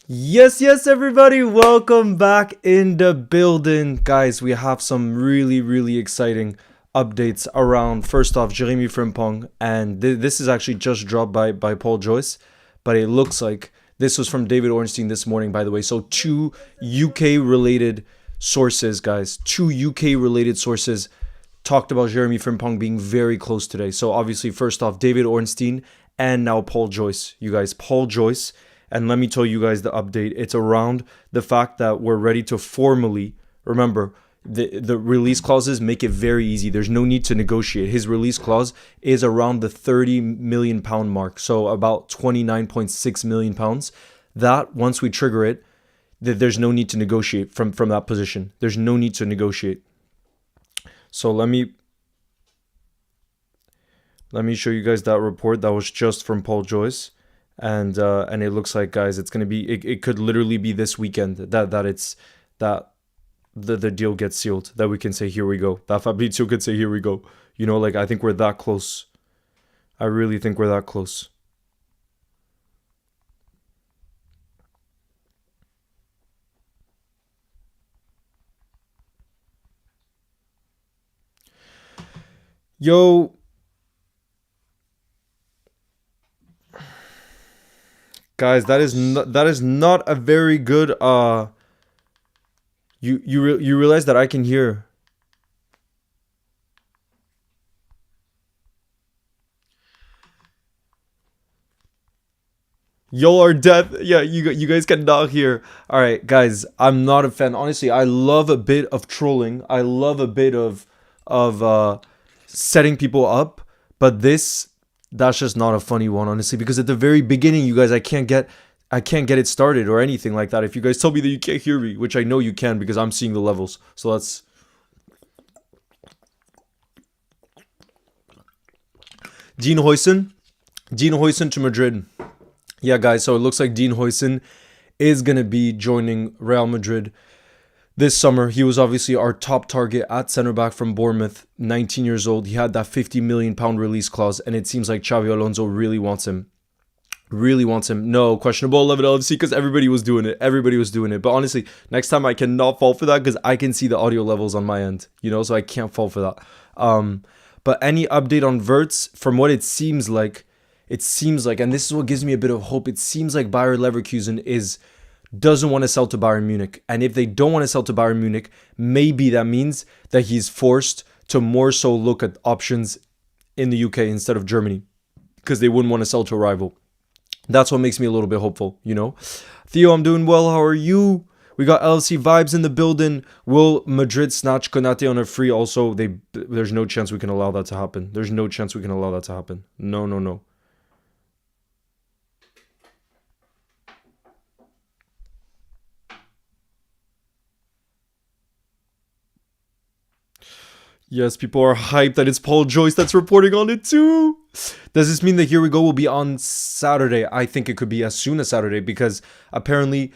Yes, everybody, welcome back in the building. Guys, we have some really exciting updates around, first off, Jeremy Frimpong. And this is actually just dropped by Paul Joyce, but it looks like this was from David Ornstein this morning, by the way. So, two UK related sources, guys, two UK related sources talked about Jeremy Frimpong being very close today. So, obviously, first off, David Ornstein and now Paul Joyce. You guys, Paul Joyce. And let me tell you guys the update. It's around the fact that we're ready to formally, remember, the release clauses make it very easy. There's no need to negotiate. His release clause is around the £30 million mark. So about £29.6 million. That, once we trigger it, there's no need to negotiate from that position. There's no need to negotiate. So let me show you guys that report that was just from Paul Joyce. And it looks like, guys, it's gonna be it could literally be this weekend that the deal gets sealed, that we can say here we go, that Fabrizio could say here we go. You know, like, I think we're that close. I really think we're that close. Yo, guys, that is not a very good you realize that I can hear. Y'all are deaf. Yeah, you guys cannot hear. All right, guys, I'm not a fan. Honestly, I love a bit of trolling. I love a bit of setting people up, but that's just not a funny one, honestly, because at the very beginning, you guys, I can't get it started or anything like that. If you guys tell me that you can't hear me, which I know you can because I'm seeing the levels. So that's Dean Huyson. Dean Huyson to Madrid. Yeah, guys, so it looks like Dean Huyson is going to be joining Real Madrid this summer. He was obviously our top target at center back from Bournemouth, 19 years old. He had that £50 million release clause, and it seems like Xavi Alonso really wants him. Really wants him. No, questionable 11 LFC because everybody was doing it. Everybody was doing it. But honestly, next time I cannot fall for that because I can see the audio levels on my end, so I can't fall for that. But any update on Verts, from what it seems like, and this is what gives me a bit of hope, it seems like Bayer Leverkusen doesn't want to sell to Bayern Munich. And if they don't want to sell to Bayern Munich, maybe that means that he's forced to more so look at options in the UK instead of Germany, because they wouldn't want to sell to a rival. That's what makes me a little bit hopeful. Theo, I'm doing well. How are you? We got LFC vibes in the building. Will Madrid snatch Konate on a free? Also, there's no chance we can allow that to happen. There's no chance we can allow that to happen. No. Yes, people are hyped that it's Paul Joyce that's reporting on it too. Does this mean that Here We Go will be on Saturday? I think it could be as soon as Saturday because apparently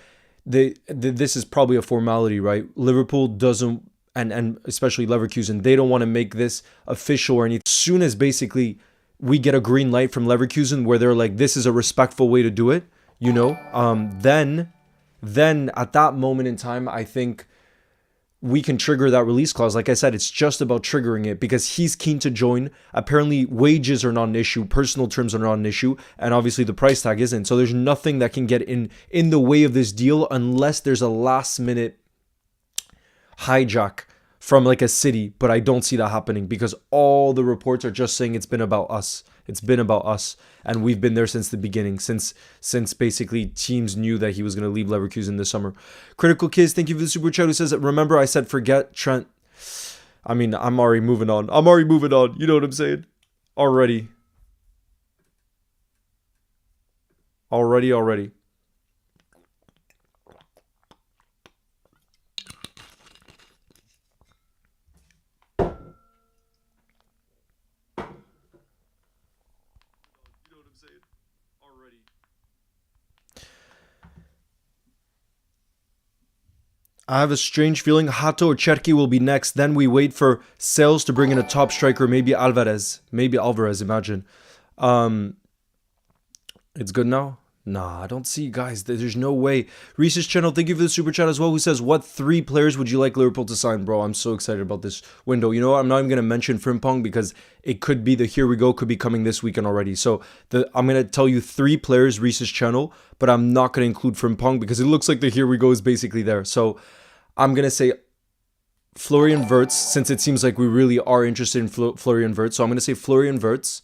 this is probably a formality, right? Liverpool doesn't, and especially Leverkusen, they don't want to make this official or anything. As soon as basically we get a green light from Leverkusen where they're like, this is a respectful way to do it, then at that moment in time, I think we can trigger that release clause. Like I said, it's just about triggering it because he's keen to join. Apparently, wages are not an issue, personal terms are not an issue, and obviously the price tag isn't. So there's nothing that can get in the way of this deal unless there's a last minute hijack from like a city. But I don't see that happening because all the reports are just saying it's been about us. It's been about us, and we've been there since the beginning, since basically teams knew that he was going to leave Leverkusen this summer. Critical Kids, thank you for the super chat, who says, remember I said forget Trent. I mean, I'm already moving on. You know what I'm saying? Already. I have a strange feeling Hato or Cherki will be next. Then we wait for Sales to bring in a top striker, maybe Alvarez. Imagine. It's good now? Nah, I don't see, guys. There's no way. Reese's channel, thank you for the super chat as well. Who says, what 3 players would you like Liverpool to sign, bro? I'm so excited about this window. You know what? I'm not even gonna mention Frimpong because it could be the here we go could be coming this weekend already. So I'm gonna tell you 3 players Reese's channel, but I'm not gonna include Frimpong because it looks like the here we go is basically there. So I'm gonna say Florian Wirtz, since it seems like we really are interested in Florian Wirtz. So I'm gonna say Florian Wirtz.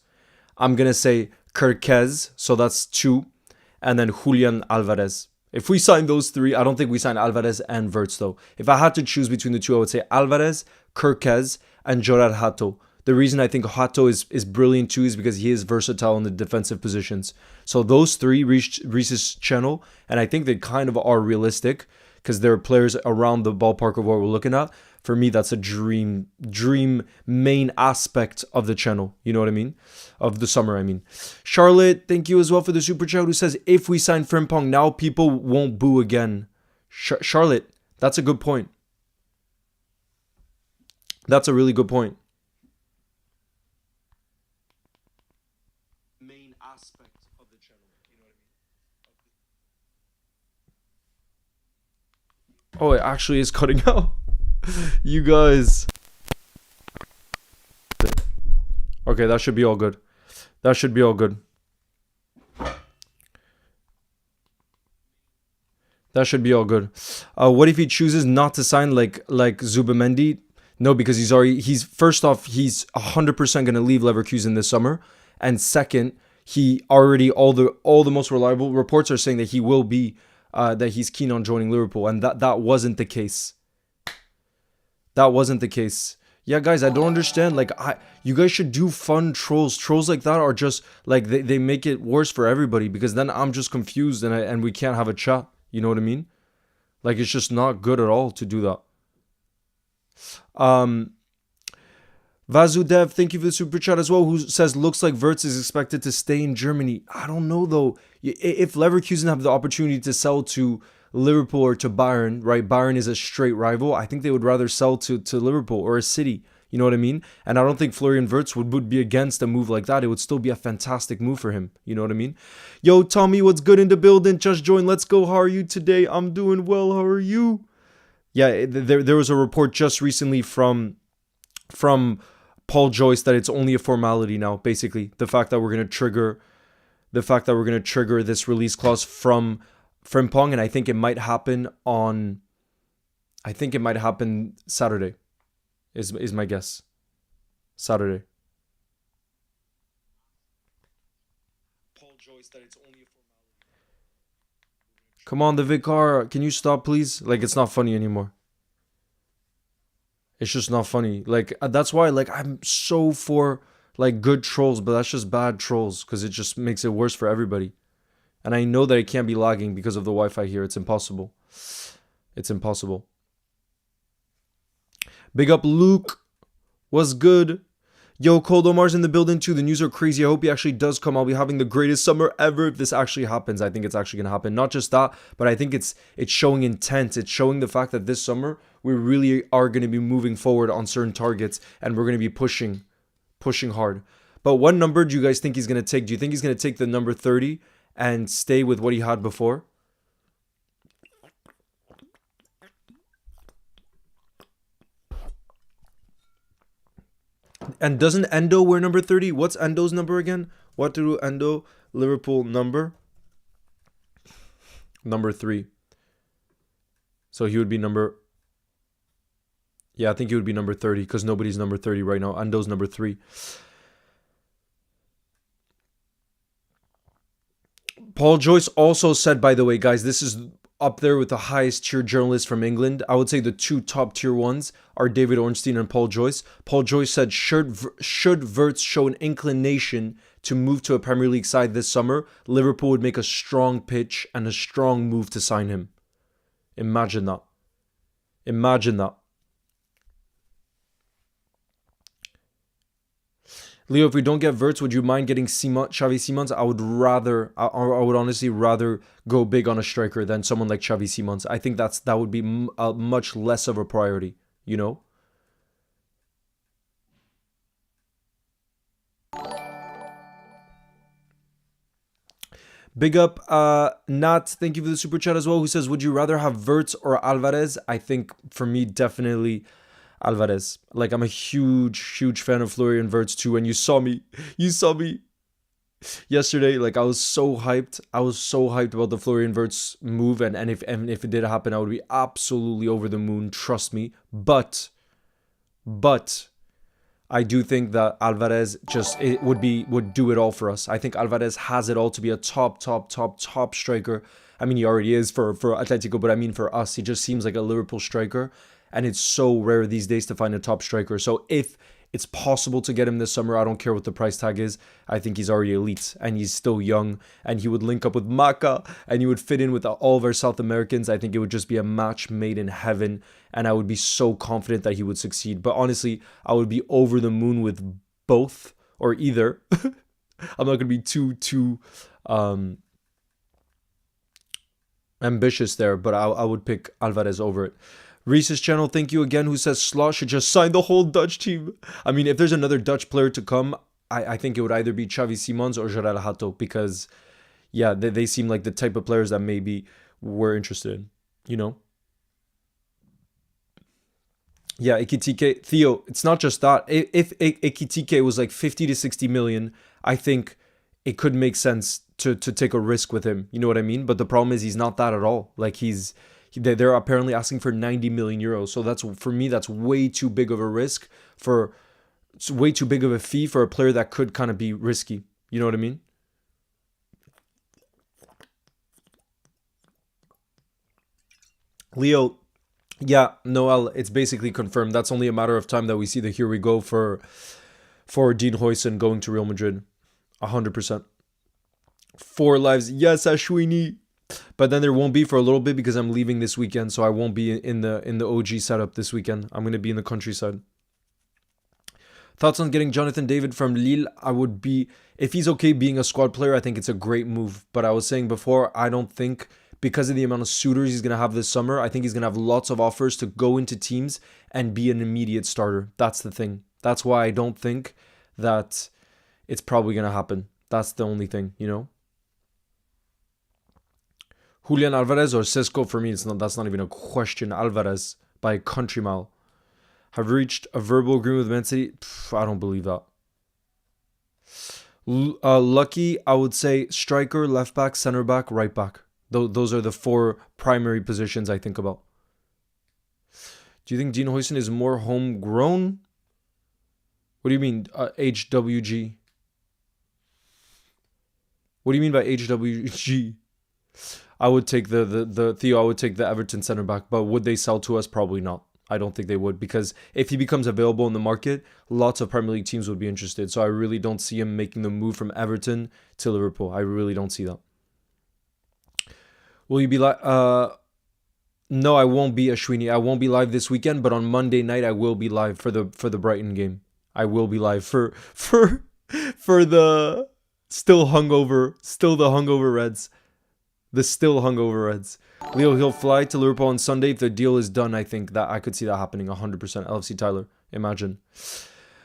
I'm gonna say Kerkez, so that's 2. And then Julian Alvarez. If we sign those 3, I don't think we sign Alvarez and Wirtz though. If I had to choose between the 2, I would say Alvarez, Kerkez, and Gerard Hato. The reason I think Hato is brilliant too is because he is versatile in the defensive positions. So those 3 reached Reese's channel, and I think they kind of are realistic because there are players around the ballpark of what we're looking at. For me, that's a dream main aspect of the channel. You know what I mean? Of the summer, I mean. Charlotte, thank you as well for the super chat, who says, if we sign Frimpong now, people won't boo again. Charlotte, that's a good point. That's a really good point. Main aspect of the channel. You know what I mean? Oh, it actually is cutting out. You guys. Okay, that should be all good. That should be all good. That should be all good. What if he chooses not to sign like Zubamendi? No, because he's first off, he's 100% going to leave Leverkusen this summer, and second, he already all the most reliable reports are saying that he will be that he's keen on joining Liverpool, and that wasn't the case. That wasn't the case. Yeah, guys, I don't understand. Like, you guys should do fun trolls. Trolls like that are just like they make it worse for everybody because then I'm just confused and we can't have a chat. You know what I mean? Like, it's just not good at all to do that. Vazudev, thank you for the super chat as well, who says, looks like Wirtz is expected to stay in Germany. I don't know, though. If Leverkusen have the opportunity to sell to Liverpool or to Bayern, right? Bayern is a straight rival. I think they would rather sell to Liverpool or a City. You know what I mean? And I don't think Florian Wirtz would be against a move like that. It would still be a fantastic move for him. You know what I mean? Yo, Tommy, what's good in the building? Just joined. Let's go. How are you today? I'm doing well. How are you? Yeah, there was a report just recently from Paul Joyce that it's only a formality now. Basically, the fact that we're gonna trigger this release clause from Frimpong, and I think it might happen Saturday. Is my guess. Saturday. Paul Joyce that it's only a formality. Come on, the Vicar, can you stop, please? Like, it's not funny anymore. It's just not funny. Like, that's why, like, I'm so for like good trolls, but that's just bad trolls because it just makes it worse for everybody. And I know that it can't be lagging because of the Wi-Fi here. It's impossible. It's impossible. Big up Luke. What's good? Yo, Cold Omar's in the building too. The news are crazy. I hope he actually does come. I'll be having the greatest summer ever if this actually happens. I think it's actually going to happen. Not just that, but I think it's showing intent. It's showing the fact that this summer we really are going to be moving forward on certain targets and we're going to be pushing hard. But what number do you guys think he's going to take? Do you think he's going to take the number 30 and stay with what he had before? And doesn't Endo wear number 30? What's Endo's number again? What do Endo Liverpool number? Number 3. So he would be number... Yeah, I think he would be number 30 because nobody's number 30 right now. Endo's number 3. Paul Joyce also said, by the way, guys, this is up there with the highest tier journalists from England. I would say the 2 top tier ones are David Ornstein and Paul Joyce. Paul Joyce said, should Wirtz show an inclination to move to a Premier League side this summer, Liverpool would make a strong pitch and a strong move to sign him. Imagine that. Imagine that. Leo, if we don't get Wirtz, would you mind getting Xavi Simons? I would honestly rather go big on a striker than someone like Xavi Simons. I think that would be much less of a priority, you know? Big up, Nat. Thank you for the super chat as well. Who says, would you rather have Verts or Alvarez? I think for me, definitely Alvarez. Like, I'm a huge fan of Florian Verts too. And you saw me yesterday. Like, I was so hyped. I was so hyped about the Florian Verts move. And if it did happen, I would be absolutely over the moon. Trust me. But I do think that Alvarez would do it all for us. I think Alvarez has it all to be a top striker. I mean, he already is for Atletico, but I mean for us, he just seems like a Liverpool striker, and it's so rare these days to find a top striker. So if it's possible to get him this summer, I don't care what the price tag is. I think he's already elite, and he's still young, and he would link up with Maka, and he would fit in with all of our South Americans. I think it would just be a match made in heaven, and I would be so confident that he would succeed. But honestly, I would be over the moon with both or either. I'm not going to be too ambitious there, but I would pick Alvarez over it. Reese's channel, thank you again, who says Slot should just sign the whole Dutch team. I mean, if there's another Dutch player to come, I think it would either be Xavi Simons or Jorel Hato, because, yeah, they seem like the type of players that maybe we're interested in, you know? Yeah, Ekitike, Theo, it's not just that. If Ekitike was like 50 to 60 million, I think it could make sense to take a risk with him. You know what I mean? But the problem is he's not that at all. Like, they're apparently asking for 90 million euros. So for me, that's way too big of a risk it's way too big of a fee for a player that could kind of be risky. You know what I mean? Leo, yeah, Noel, it's basically confirmed. That's only a matter of time that we see the here we go for Dean Huijsen going to Real Madrid. 100%. 4 lives. Yes, Ashwini. But then there won't be for a little bit because I'm leaving this weekend, so I won't be in the OG setup this weekend. I'm going to be in the countryside. Thoughts on getting Jonathan David from Lille? I would be, if he's okay being a squad player, I think it's a great move. But I was saying before, I don't think, because of the amount of suitors he's going to have this summer, I think he's going to have lots of offers to go into teams and be an immediate starter. That's the thing. That's why I don't think that it's probably going to happen. That's the only thing, you know? Julian Alvarez or Cisco, for me, that's not even a question. Alvarez by a country mile. Have reached a verbal agreement with Man City? I don't believe that. Lucky, I would say striker, left back, center back, right back. Those are the 4 primary positions I think about. Do you think Dean Huijsen is more homegrown? What do you mean, HWG? What do you mean by HWG? I would take the Theo, I would take the Everton center back, but would they sell to us? Probably not. I don't think they would, because if he becomes available in the market, lots of Premier League teams would be interested. So I really don't see him making the move from Everton to Liverpool. I really don't see that. Will you be like? No, I won't be, Ashwini. I won't be live this weekend, but on Monday night I will be live for the Brighton game. I will be live for the still the hungover Reds. The still hungover Reds. Leo, he'll fly to Liverpool on Sunday. If the deal is done, I think that I could see that happening 100%. LFC Tyler, imagine.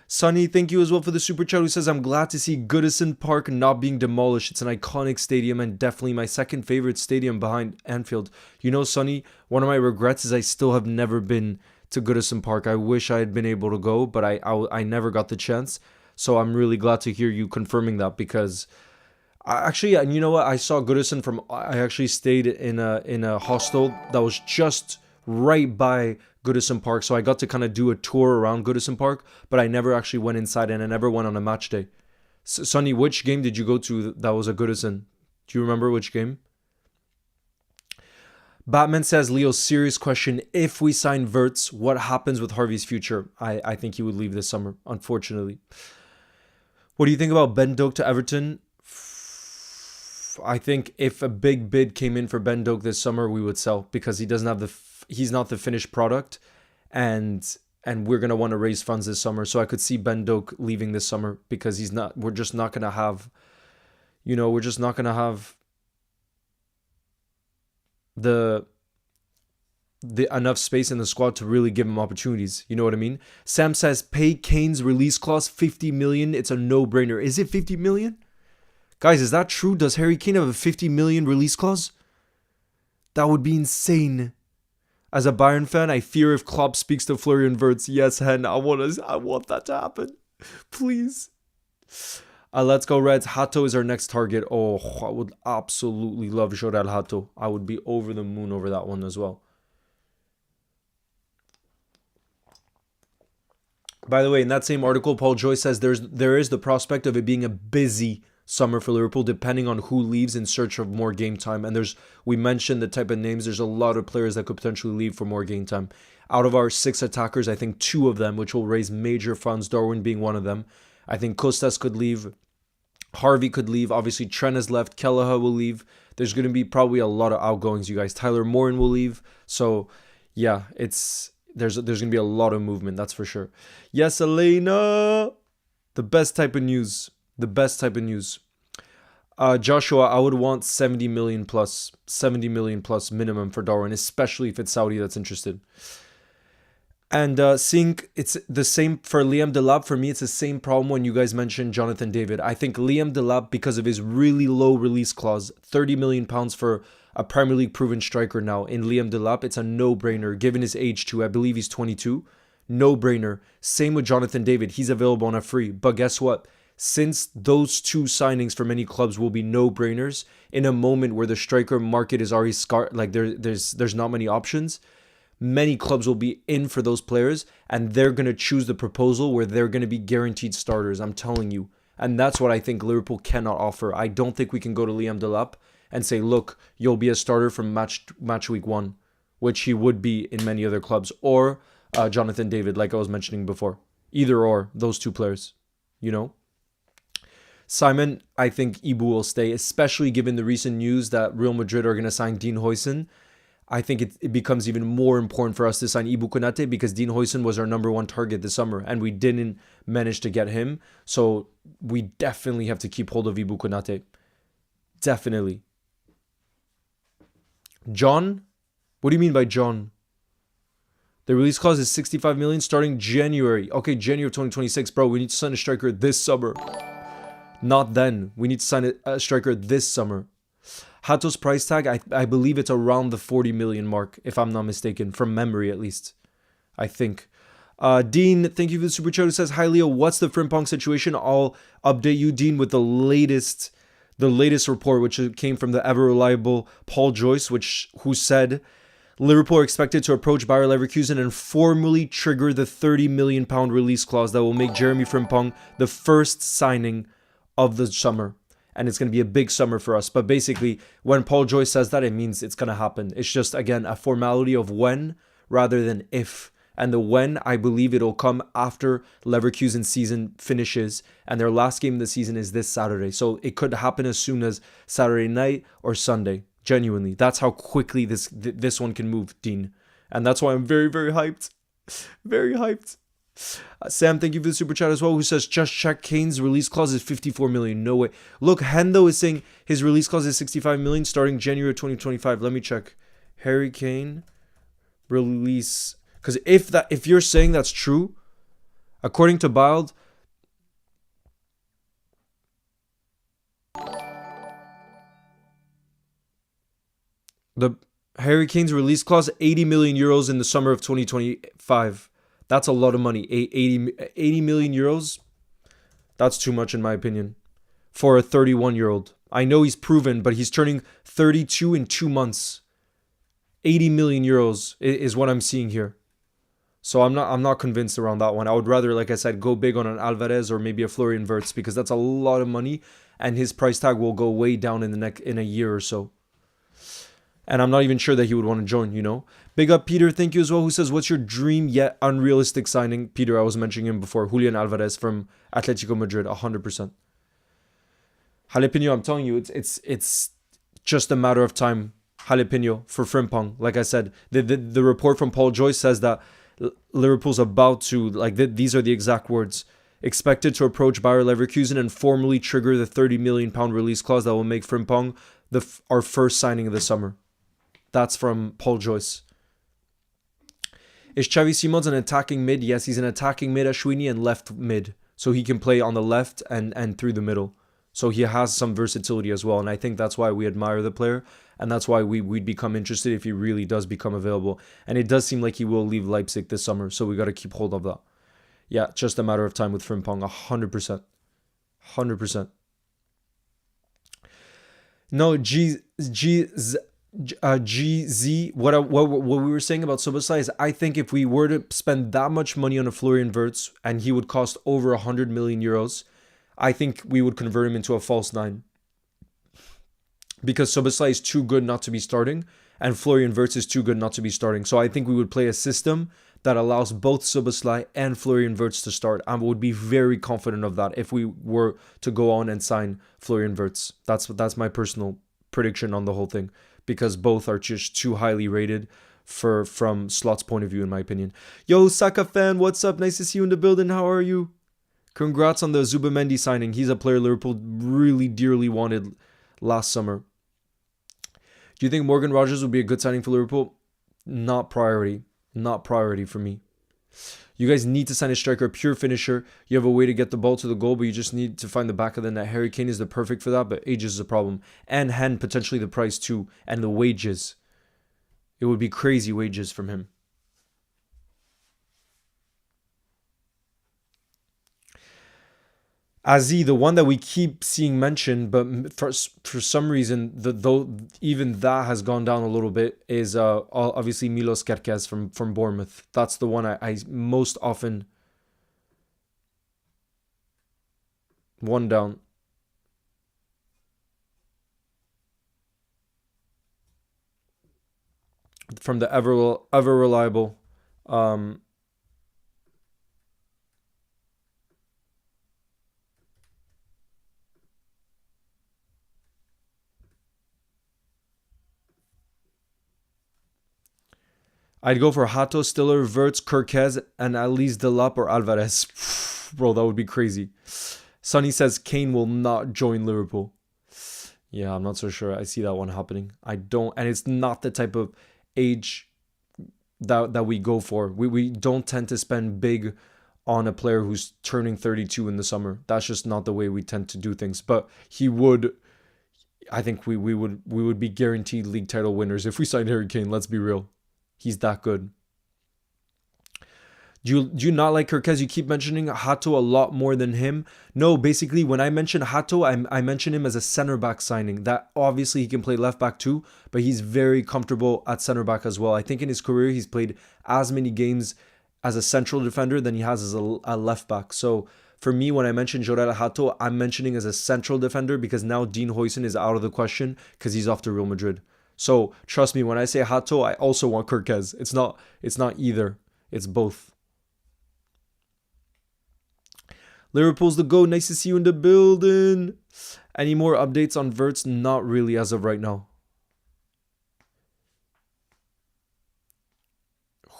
Sunny, thank you as well for the super chat, who says, I'm glad to see Goodison Park not being demolished. It's an iconic stadium and definitely my second favorite stadium behind Anfield. You know, Sunny, one of my regrets is I still have never been to Goodison Park. I wish I had been able to go, but I never got the chance. So I'm really glad to hear you confirming that, because actually, and you know what? I saw Goodison from. I actually stayed in a hostel that was just right by Goodison Park, so I got to kind of do a tour around Goodison Park, but I never actually went inside, and I never went on a match day. Sonny, which game did you go to that was a Goodison? Do you remember which game? Batman says, Leo, serious question. If we sign Verts, what happens with Harvey's future? I think he would leave this summer, unfortunately. What do you think about Ben Doak to Everton? I think if a big bid came in for Ben Doak this summer, we would sell, because he doesn't have he's not the finished product, and we're gonna want to raise funds this summer. So I could see Ben Doak leaving this summer, because we're just not gonna have the enough space in the squad to really give him opportunities. You know what I mean? Sam says, pay Kane's release clause 50 million. It's a no-brainer. Is it 50 million? Guys, is that true? Does Harry Kane have a 50 million release clause? That would be insane. As a Bayern fan, I fear if Klopp speaks to Florian Wirtz. Yes, Hen, I want that to happen. Please. Let's go Reds. Hato is our next target. Oh, I would absolutely love Jorel Hato. I would be over the moon over that one as well. By the way, in that same article, Paul Joyce says there is the prospect of it being a busy summer for Liverpool, depending on who leaves in search of more game time. And we mentioned the type of names. There's a lot of players that could potentially leave for more game time. Out of our 6 attackers, I think 2 of them, which will raise major funds, Darwin being one of them. I think Kostas could leave. Harvey could leave. Obviously, Trent has left. Kelleher will leave. There's going to be probably a lot of outgoings, you guys. Tyler Morin will leave. So, yeah, there's going to be a lot of movement, that's for sure. Yes, Elena! The best type of news. The best type of news. Joshua, I would want 70 million plus minimum for Darwin, especially if it's Saudi that's interested. And seeing it's the same for Liam Delap. For me, it's the same problem when you guys mentioned Jonathan David. I think Liam Delap, because of his really low release clause, 30 million pounds for a Premier League proven striker now in Liam Delap, it's a no-brainer, given his age too. I believe he's 22. No-brainer. Same with Jonathan David. He's available on a free. But guess what? Since those 2 signings for many clubs will be no-brainers, in a moment where the striker market is already scarred, like there's not many options, many clubs will be in for those players, and they're going to choose the proposal where they're going to be guaranteed starters, I'm telling you. And that's what I think Liverpool cannot offer. I don't think we can go to Liam Delap and say, look, you'll be a starter from match week 1, which he would be in many other clubs, or Jonathan David, like I was mentioning before. Either or, those 2 players, you know? Simon, I think Ibu will stay, especially given the recent news that Real Madrid are going to sign Dean Huijsen. I think it becomes even more important for us to sign Ibu Konate because Dean Huijsen was our number 1 target this summer and we didn't manage to get him. So we definitely have to keep hold of Ibu Konate. Definitely. John? What do you mean by John? The release clause is 65 million starting January. Okay, January of 2026. Bro, we need to sign a striker this summer. Not then. We need to sign a striker this summer. Hato's price tag, I believe it's around the 40 million mark, if I'm not mistaken, from memory at least. I think. Dean, thank you for the super chat, who says, hi Leo, what's the Frimpong situation? I'll update you, Dean, with the latest report, which came from the ever reliable Paul Joyce, who said Liverpool are expected to approach Bayer Leverkusen and formally trigger the 30 million pound release clause that will make Jeremy Frimpong the first signing of the summer. And it's going to be a big summer for us. But basically, when Paul Joyce says that, it means it's going to happen. It's just, again, a formality of when rather than if. And the when, I believe it'll come after Leverkusen season finishes. And their last game of the season is this Saturday. So it could happen as soon as Saturday night or Sunday. Genuinely. That's how quickly this one can move, Dean. And that's why I'm very, very hyped. Very hyped. Sam, thank you for the super chat as well, who says, just check, Kane's release clause is 54 million. No way. Look, Hendo is saying his release clause is 65 million starting January 2025. Let me check. Harry Kane release. Because if you're saying that's true, according to Bild, the Harry Kane's release clause, 80 million euros in the summer of 2025. That's a lot of money. 80 million euros? That's too much in my opinion. For a 31-year-old. I know he's proven, but he's turning 32 in 2 months. 80 million euros is what I'm seeing here. So I'm not convinced around that one. I would rather, like I said, go big on an Alvarez or maybe a Florian Wirtz because that's a lot of money and his price tag will go way down in a year or so. And I'm not even sure that he would want to join, you know. Big up Peter, thank you as well, who says, what's your dream yet unrealistic signing? Peter, I was mentioning him before. Julian Alvarez from Atletico Madrid, 100%. Jalapeno, I'm telling you, it's just a matter of time. Jalapeno for Frimpong. Like I said, the report from Paul Joyce says that Liverpool's about to, these are the exact words, expected to approach Bayer Leverkusen and formally trigger the 30 million pound release clause that will make Frimpong our first signing of the summer. That's from Paul Joyce. Is Xavi Simons an attacking mid? Yes, he's an attacking mid, Ashwini, and left mid. So he can play on the left and through the middle. So he has some versatility as well. And I think that's why we admire the player. And that's why we'd become interested if he really does become available. And it does seem like he will leave Leipzig this summer. So we got to keep hold of that. Yeah, just a matter of time with Frimpong. 100%. 100%. No, GZ, what we were saying about Soboslai is I think if we were to spend that much money on a Florian Wirtz and he would cost over 100 million euros, I think we would convert him into a false nine. Because Soboslai is too good not to be starting and Florian Wirtz is too good not to be starting. So I think we would play a system that allows both Soboslai and Florian Wirtz to start. I would be very confident of that if we were to go on and sign Florian Wirtz. That's my personal prediction on the whole thing, because both are just too highly rated from Slot's point of view, in my opinion. Yo, Saka fan, what's up? Nice to see you in the building. How are you? Congrats on the Zubimendi signing. He's a player Liverpool really dearly wanted last summer. Do you think Morgan Rogers would be a good signing for Liverpool? Not priority. Not priority for me. You guys need to sign a striker, a pure finisher. You have a way to get the ball to the goal, but you just need to find the back of the net. Harry Kane is the perfect for that, but age is a problem. And potentially the price too, and the wages. It would be crazy wages from him. Azi, the one that we keep seeing mentioned, but for some reason, though even that has gone down a little bit, is obviously Milos Kerkez from Bournemouth. That's the one I most often. One down. From the ever reliable. I'd go for Hato, Stiller, Verts, Kerkez, and at least Delap or Alvarez. Bro, that would be crazy. Sonny says Kane will not join Liverpool. Yeah, I'm not so sure. I see that one happening. I don't, and it's not the type of age that we go for. We don't tend to spend big on a player who's turning 32 in the summer. That's just not the way we tend to do things. But he would, I think we would be guaranteed league title winners if we signed Harry Kane. Let's be real. He's that good. Do you not like Kerkez? You keep mentioning Hato a lot more than him. No, basically, when I mention Hato, I mention him as a center back signing. That obviously he can play left back too, but he's very comfortable at center back as well. I think in his career, he's played as many games as a central defender than he has as a left back. So for me, when I mention Jorel Hato, I'm mentioning as a central defender because now Dean Huijsen is out of the question because he's off to Real Madrid. So trust me, when I say Hato, I also want Kerkez. It's not either. It's both. Liverpool's the GOAT. Nice to see you in the building. Any more updates on Verts? Not really as of right now.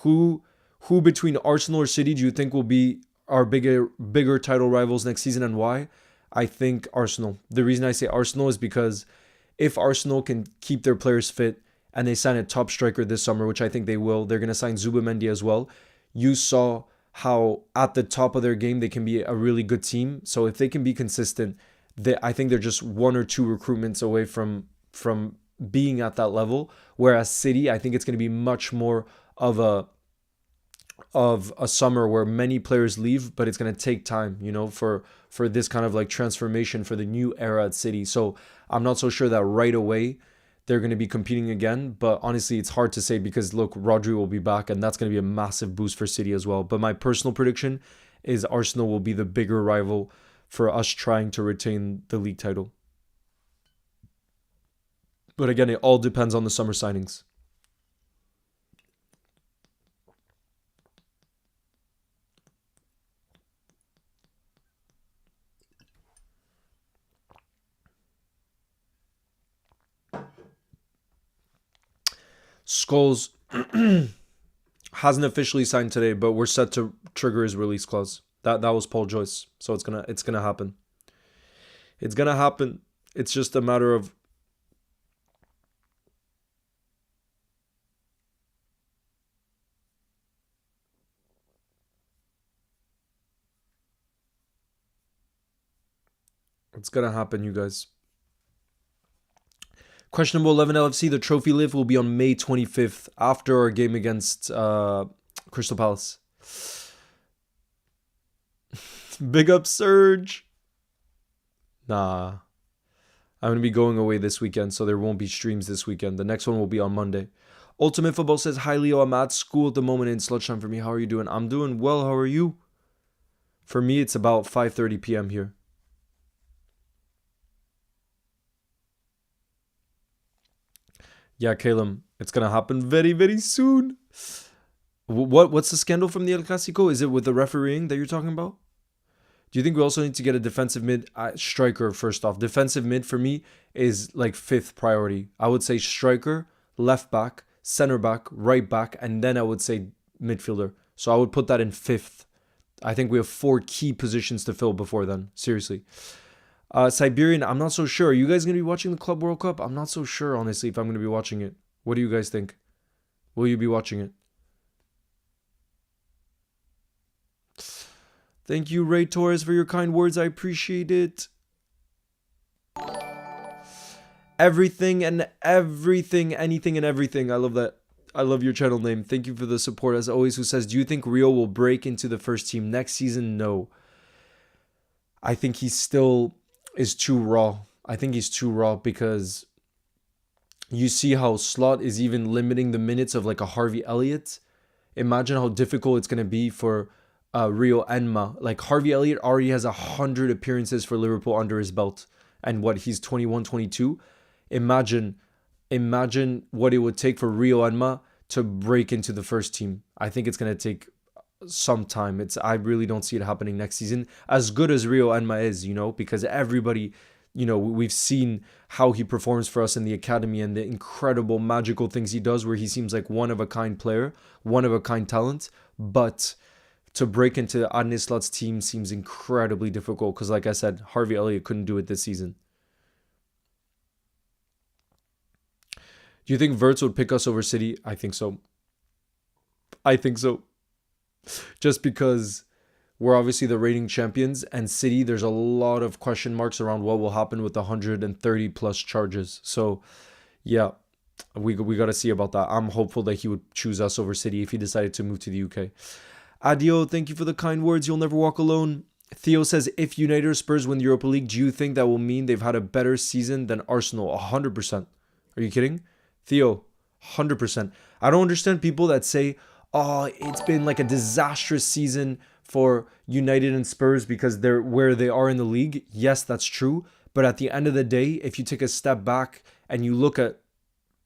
Who between Arsenal or City do you think will be our bigger title rivals next season, and why? I think Arsenal. The reason I say Arsenal is because if Arsenal can keep their players fit and they sign a top striker this summer, which I think they will, they're going to sign Zubimendi as well. You saw how at the top of their game they can be a really good team. So if they can be consistent, I think they're just one or two recruitments away from being at that level. Whereas City, I think it's going to be much more of a summer where many players leave, but it's going to take time, for this kind of like transformation for the new era at City. So I'm not so sure that right away they're going to be competing again, but honestly, it's hard to say because look, Rodri will be back and that's going to be a massive boost for City as well. But my personal prediction is Arsenal will be the bigger rival for us trying to retain the league title. But again, it all depends on the summer signings. Scholes hasn't officially signed today, but we're set to trigger his release clause. That was Paul Joyce, so it's gonna happen. It's gonna happen. It's just a matter of It's gonna happen, you guys. Question number 11, LFC. The trophy lift will be on May 25th after our game against Crystal Palace. Big up, Surge. Nah. I'm going to be going away this weekend, so there won't be streams this weekend. The next one will be on Monday. Ultimate Football says, hi, Leo. I'm at school at the moment in sludge time for me. How are you doing? I'm doing well. How are you? For me, it's about 5:30 p.m. here. Yeah, Caleb, it's going to happen very, very soon. What's the scandal from the El Clasico? Is it with the refereeing that you're talking about? Do you think we also need to get a defensive mid striker first off? Defensive mid for me is like 5th priority. I would say striker, left back, center back, right back, and then I would say midfielder. So I would put that in 5th. I think we have 4 key positions to fill before then. Seriously. Siberian, I'm not so sure. Are you guys going to be watching the Club World Cup? I'm not so sure, honestly, if I'm going to be watching it. What do you guys think? Will you be watching it? Thank you, Ray Torres, for your kind words. I appreciate it. Everything and everything, anything and everything. I love that. I love your channel name. Thank you for the support, as always. Who says, do you think Rio will break into the first team next season? No. I think he still is too raw. I think he's too raw because you see how Slot is even limiting the minutes of like a Harvey Elliott. Imagine how difficult it's going to be for Rio Enma. Like Harvey Elliott already has 100 appearances for Liverpool under his belt. And what, he's 21, 22. Imagine what it would take for Rio Enma to break into the first team. I think it's going to take some time. I really don't see it happening next season. As good as Rio Enma is, because everybody, we've seen how he performs for us in the academy and the incredible magical things he does where he seems like one of a kind player, one of a kind talent. But to break into Arne Slot's team seems incredibly difficult because, like I said, Harvey Elliott couldn't do it this season. Do you think Wirtz would pick us over City? I think so. Just because we're obviously the reigning champions, and City, there's a lot of question marks around what will happen with the 130 plus charges. So, yeah, we got to see about that. I'm hopeful that he would choose us over City if he decided to move to the UK. Adio, thank you for the kind words. You'll never walk alone. Theo says, if United or Spurs win the Europa League, do you think that will mean they've had a better season than Arsenal? 100%. Are you kidding? Theo, 100%. I don't understand people that say, oh, it's been like a disastrous season for United and Spurs because they're where they are in the league. Yes, that's true. But at the end of the day, if you take a step back and you look at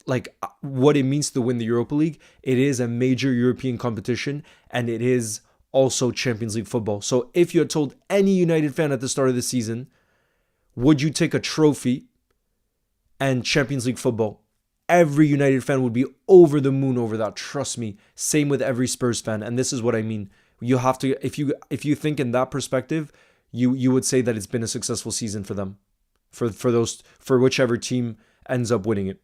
like what it means to win the Europa League, it is a major European competition and it is also Champions League football. So if you had told any United fan at the start of the season, would you take a trophy and Champions League football? Every United fan would be over the moon over that. Trust me. Same with every Spurs fan. And this is what I mean. You have to, if you think in that perspective, you would say that it's been a successful season for them, for whichever team ends up winning it.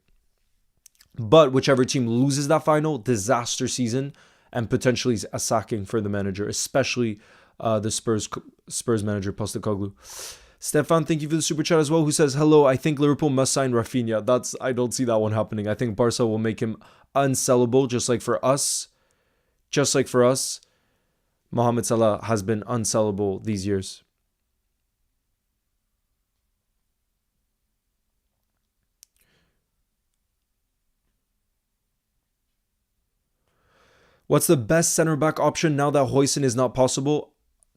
But whichever team loses that final, disaster season and potentially a sacking for the manager, especially the Spurs manager Postecoglou. Stefan, thank you for the super chat as well, who says, hello, I think Liverpool must sign Rafinha. I don't see that one happening. I think Barca will make him unsellable, just like for us. Mohamed Salah has been unsellable these years. What's the best center back option now that Huijsen is not possible?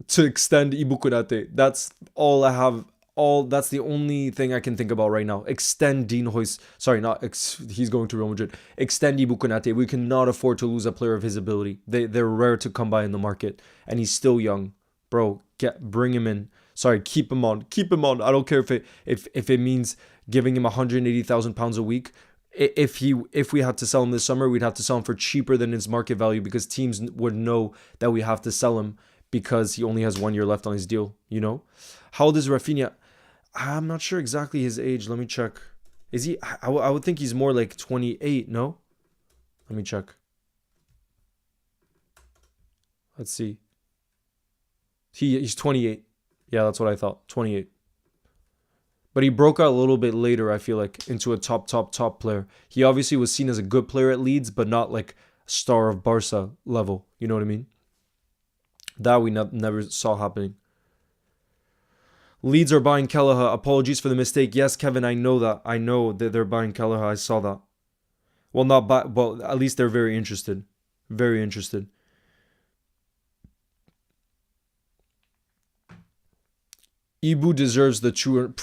To extend Ibu Konate. That's all I have. That's the only thing I can think about right now. Extend Dean Huijsen. Sorry, he's going to Real Madrid. Extend Ibu Konate. We cannot afford to lose a player of his ability. They're rare to come by in the market, and he's still young, bro. Bring him in. Sorry, keep him on. I don't care if it means giving him £180,000 a week. If we had to sell him this summer, we'd have to sell him for cheaper than his market value because teams would know that we have to sell him because he only has 1 year left on his deal, How old is Rafinha? I'm not sure exactly his age. Let me check. Is he? I would think he's more like 28, no? Let me check. Let's see. He's 28. Yeah, that's what I thought. 28. But he broke out a little bit later, I feel like, into a top player. He obviously was seen as a good player at Leeds, but not like star of Barca level. You know what I mean? That we never saw happening. Leeds are buying Kelleher. Apologies for the mistake. Yes, Kevin, I know that. I know that they're buying Kelleher. I saw that. Well, not buy. Well, at least they're very interested. Very interested. Ibu deserves the true.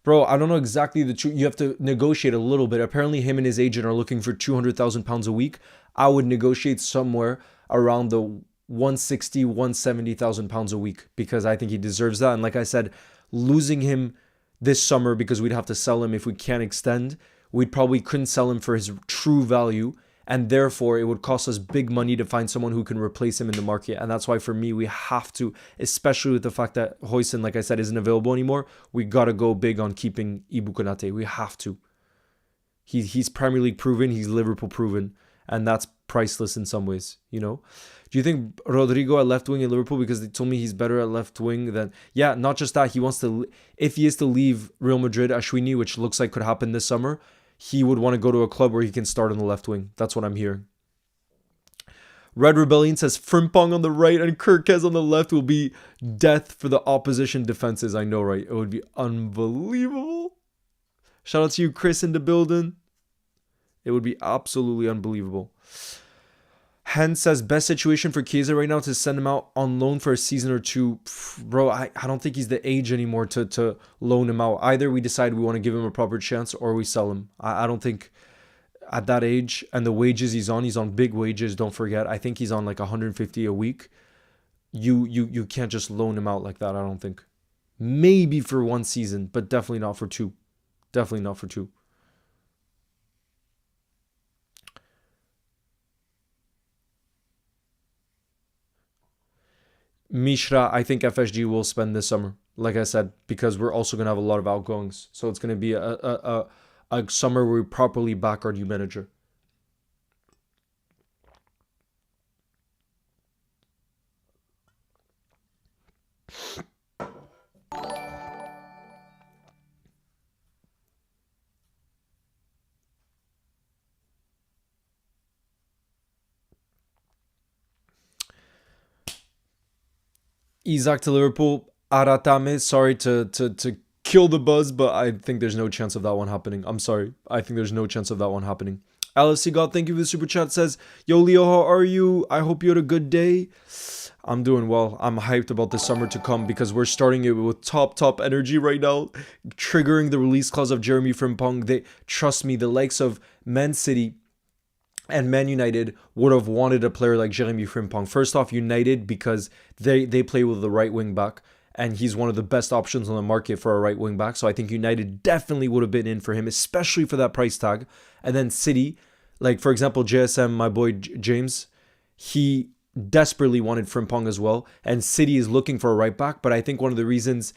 Bro, I don't know exactly the true. You have to negotiate a little bit. Apparently, him and his agent are looking for £200,000 a week. I would negotiate somewhere around the 160, 170,000 pounds a week because I think he deserves that. And like I said, losing him this summer because we'd have to sell him if we can't extend, we probably couldn't sell him for his true value. And therefore, it would cost us big money to find someone who can replace him in the market. And that's why, for me, we have to, especially with the fact that Huijsen, like I said, isn't available anymore, we got to go big on keeping Ibu Konate. We have to. He's Premier League proven. He's Liverpool proven. And that's priceless in some ways, you know? Do you think Rodrigo at left wing in Liverpool, because they told me he's better at left wing than... Yeah, not just that. He wants to... If he is to leave Real Madrid, Ashwini, which looks like could happen this summer, he would want to go to a club where he can start on the left wing. That's what I'm hearing. Red Rebellion says Frimpong on the right and Kirkez on the left will be death for the opposition defenses. I know, right? It would be unbelievable. Shout out to you, Chris, in the building. It would be absolutely unbelievable. Hen says best situation for Chiesa right now to send him out on loan for a season or two. Bro, I don't think he's the age anymore to loan him out. Either we decide we want to give him a proper chance or we sell him. I don't think at that age and the wages he's on big wages, don't forget. I think he's on like 150 a week. You can't just loan him out like that, I don't think. Maybe for one season, but definitely not for two. Definitely not for two. Mishra, I think FSG will spend this summer, like I said, because we're also going to have a lot of outgoings. So it's going to be a summer where we properly back our new manager. Isaac to Liverpool. Aratame, sorry to kill the buzz, but I think there's no chance of that one happening. I'm sorry. I think there's no chance of that one happening. LFC God, thank you for the super chat. Says, yo, Leo, how are you? I hope you had a good day. I'm doing well. I'm hyped about the summer to come because we're starting it with top energy right now. Triggering the release clause of Jeremy Frimpong. They trust me, the likes of Man City and Man United would have wanted a player like Jeremy Frimpong. First off, United, because they play with the right wing back, and he's one of the best options on the market for a right wing back. So I think United definitely would have been in for him, especially for that price tag. And then City, like for example, JSM, my boy James, he desperately wanted Frimpong as well. And City is looking for a right back, but I think one of the reasons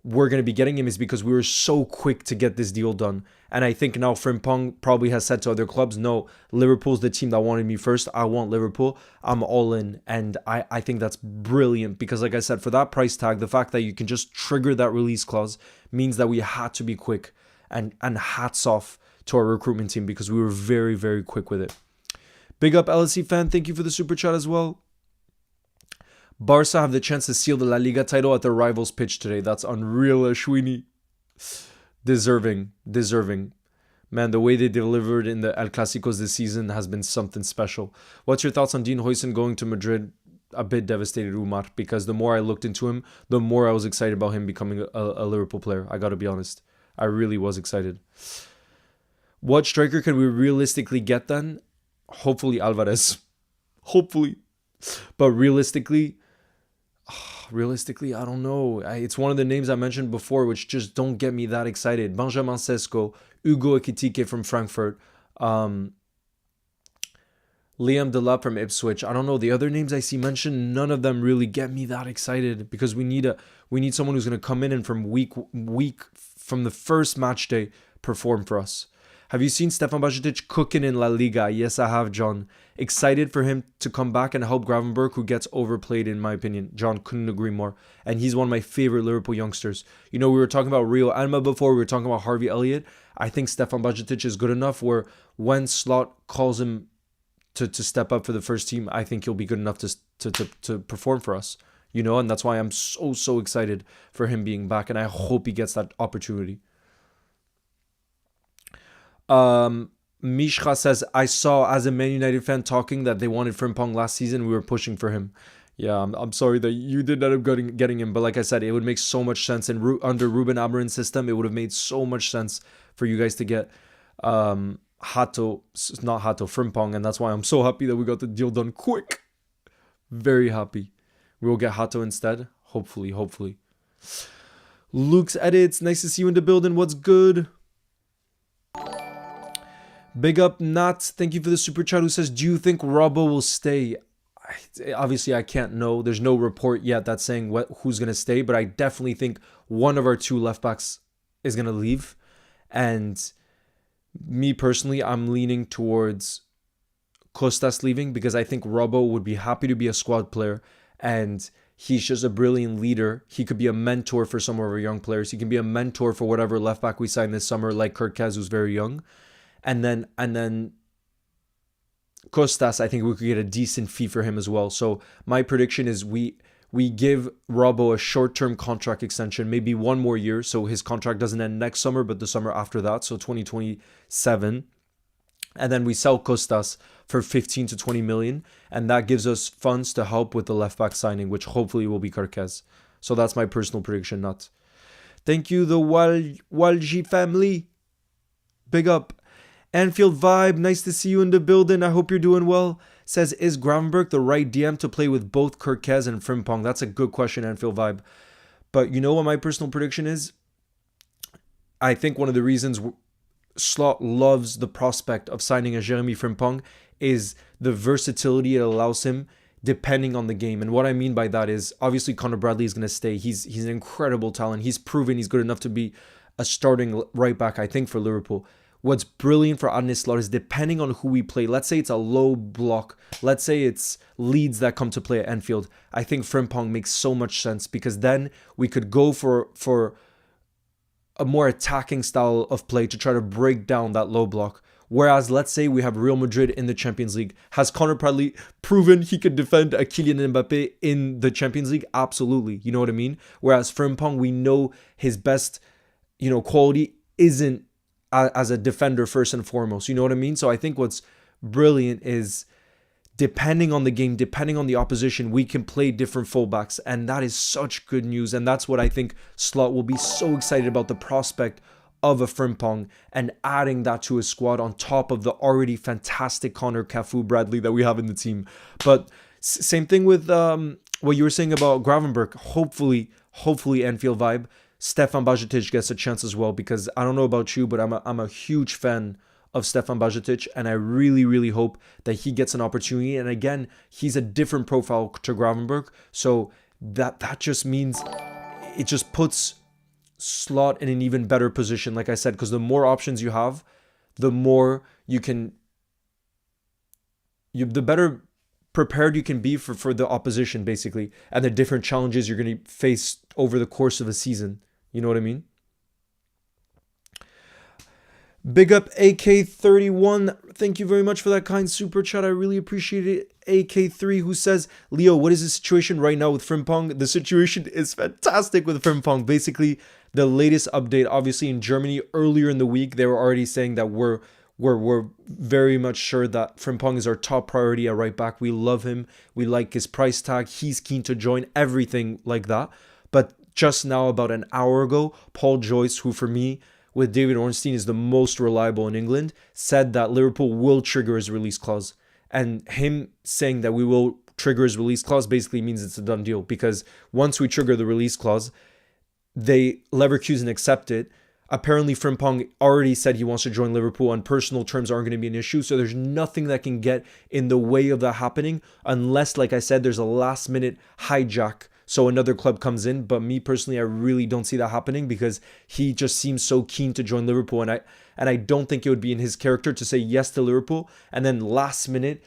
we're going to be getting him is because we were so quick to get this deal done. And I think now Frimpong probably has said to other clubs, no, Liverpool's the team that wanted me first. I want Liverpool. I'm all in. And I think that's brilliant because, like I said, for that price tag, the fact that you can just trigger that release clause means that we had to be quick. And hats off to our recruitment team because we were very, very quick with it. Big up LSE fan. Thank you for the super chat as well. Barca have the chance to seal the La Liga title at their rivals' pitch today. That's unreal, Ashwini. Deserving. Man, the way they delivered in the El Clasicos this season has been something special. What's your thoughts on Dean Huijsen going to Madrid? A bit devastated, Umar, because the more I looked into him, the more I was excited about him becoming a Liverpool player. I got to be honest. I really was excited. What striker can we realistically get then? Hopefully Alvarez. Hopefully. But realistically, I don't know. It's one of the names I mentioned before, which just don't get me that excited. Benjamin Sesko, Hugo Ekitike from Frankfurt, Liam Delap from Ipswich. I don't know. The other names I see mentioned, none of them really get me that excited because we need someone who's going to come in and from week from the first match day perform for us. Have you seen Stefan Bajcetic cooking in La Liga? Yes, I have, John. Excited for him to come back and help Gravenberch, who gets overplayed in my opinion. John, couldn't agree more. And he's one of my favorite Liverpool youngsters. You know, we were talking about Rio Alma before. We were talking about Harvey Elliott. I think Stefan Bajcetic is good enough where when Slot calls him to step up for the first team, I think he'll be good enough to perform for us. You know, and that's why I'm so excited for him being back. And I hope he gets that opportunity. Mishra says, I saw as a Man United fan talking that they wanted Frimpong last season. We were pushing for him. Yeah, I'm sorry that you did end up getting him. But like I said, it would make so much sense. And under Ruben Amorim's system, it would have made so much sense for you guys to get Frimpong. And that's why I'm so happy that we got the deal done quick. Very happy. We will get Hato instead. Hopefully. Luke's edits. Nice to see you in the building. What's good? Big up Nat. Thank you for the super chat who says, do you think Robbo will stay? Obviously, I can't know. There's no report yet that's saying who's going to stay. But I definitely think one of our two left backs is going to leave. And me personally, I'm leaning towards Costas leaving because I think Robbo would be happy to be a squad player. And he's just a brilliant leader. He could be a mentor for some of our young players. He can be a mentor for whatever left back we sign this summer, like Kirkaz, who's very young. And then Costas, I think we could get a decent fee for him as well. So my prediction is we give Robbo a short-term contract extension, maybe 1 more year. So his contract doesn't end next summer, but the summer after that. So 2027. And then we sell Costas for 15 to 20 million. And that gives us funds to help with the left back signing, which hopefully will be Kirkaz. So that's my personal prediction, not. Thank you, the Walji family. Big up. Anfield Vibe, nice to see you in the building. I hope you're doing well. Says, is Gravenberch the right DM to play with both Kirkaz and Frimpong? That's a good question, Anfield Vibe. But you know what my personal prediction is? I think one of the reasons Slot loves the prospect of signing a Jeremy Frimpong is the versatility it allows him depending on the game. And what I mean by that is obviously Conor Bradley is going to stay. He's an incredible talent. He's proven he's good enough to be a starting right back, I think, for Liverpool. What's brilliant for Arne Slot is depending on who we play. Let's say it's a low block. Let's say it's Leeds that come to play at Anfield. I think Frimpong makes so much sense because then we could go for a more attacking style of play to try to break down that low block. Whereas, let's say we have Real Madrid in the Champions League. Has Conor Bradley proven he could defend a Kylian Mbappe in the Champions League? Absolutely. You know what I mean? Whereas Frimpong, we know his best, quality isn't as a defender first and foremost. You know what I mean? So I think what's brilliant is depending on the game, depending on the opposition, we can play different fullbacks. And that is such good news. And that's what I think Slot will be so excited about, the prospect of a Frimpong and adding that to his squad on top of the already fantastic Connor, Cafu, Bradley that we have in the team. But same thing with what you were saying about Gravenberch. Hopefully Anfield Vibe, Stefan Bajcetic gets a chance as well, because I don't know about you, but I'm a huge fan of Stefan Bajcetic, and I really hope that he gets an opportunity. And again, he's a different profile to Gravenberch, so that just means it just puts Slot in an even better position, like I said, because the more options you have, the more the better prepared you can be for the opposition, basically, and the different challenges you're going to face over the course of a season. You know what I mean? Big up AK31. Thank you very much for that kind super chat. I really appreciate it. AK3 who says, Leo, what is the situation right now with Frimpong? The situation is fantastic with Frimpong. Basically, the latest update, obviously in Germany earlier in the week, they were already saying that we're very much sure that Frimpong is our top priority at right back. We love him. We like his price tag. He's keen to join, everything like that. But just now, about an hour ago, Paul Joyce, who for me, with David Ornstein, is the most reliable in England, said that Liverpool will trigger his release clause. And him saying that we will trigger his release clause basically means it's a done deal, because once we trigger the release clause, Leverkusen accept it. Apparently, Frimpong already said he wants to join Liverpool, and personal terms aren't going to be an issue. So there's nothing that can get in the way of that happening, unless, like I said, there's a last-minute hijack. so another club comes in. But me personally, I really don't see that happening because he just seems so keen to join Liverpool, and I don't think it would be in his character to say yes to Liverpool and then last minute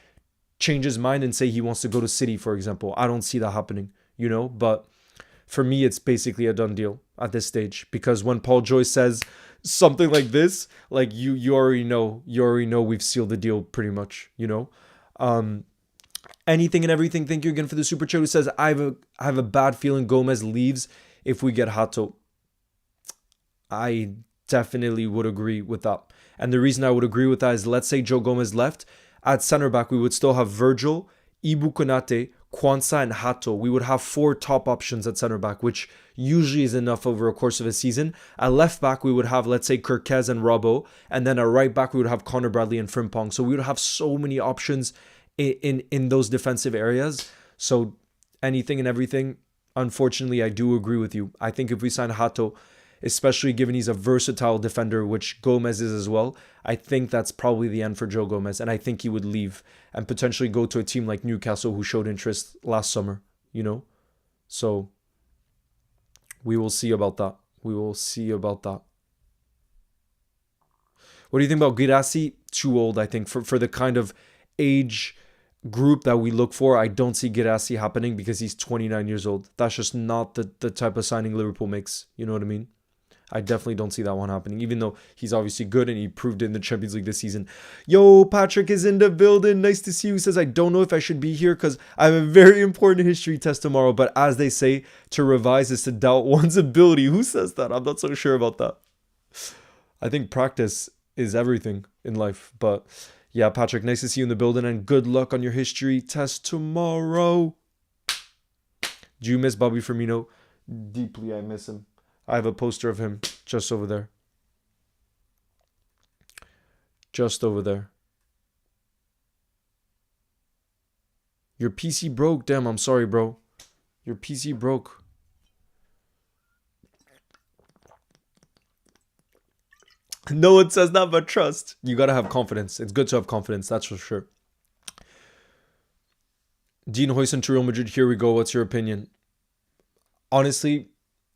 change his mind and say he wants to go to City, for example. I don't see that happening, But for me, it's basically a done deal at this stage because when Paul Joyce says something like this, like you already know we've sealed the deal pretty much. Anything and everything. Thank you again for the super chat. Who says I have a bad feeling Gomez leaves if we get Hato. I definitely would agree with that. And the reason I would agree with that is, let's say Joe Gomez left. At center back, we would still have Virgil, Ibu Konate, Kwanzaa, and Hato. We would have 4 top options at center back, which usually is enough over a course of a season. At left back, we would have, let's say, Kirkez and Robbo. And then at right back, we would have Connor Bradley and Frimpong. So we would have so many options in those defensive areas. So anything and everything, unfortunately, I do agree with you. I think if we sign Hato, especially given he's a versatile defender, which Gomez is as well, I think that's probably the end for Joe Gomez. And I think he would leave and potentially go to a team like Newcastle, who showed interest last summer, So we will see about that. What do you think about Guirassy? Too old, I think, for the kind of age group that we look for. I don't see Guirassy happening because he's 29 years old. That's just not the type of signing Liverpool makes. You know what I mean? I definitely don't see that one happening, even though he's obviously good and he proved it in the Champions League this season. Yo, Patrick is in the building. Nice to see you. He says, I don't know if I should be here because I have a very important history test tomorrow. But as they say, to revise is to doubt one's ability. Who says that? I'm not so sure about that. I think practice is everything in life. But yeah, Patrick, nice to see you in the building and good luck on your history test tomorrow. Do you miss Bobby Firmino? Deeply, I miss him. I have a poster of him just over there. Just over there. Your PC broke. Damn, I'm sorry, bro. Your PC broke. No one says that, but trust. You gotta have confidence. It's good to have confidence, that's for sure. Dean Huijsen to Real Madrid. Here we go. What's your opinion? Honestly,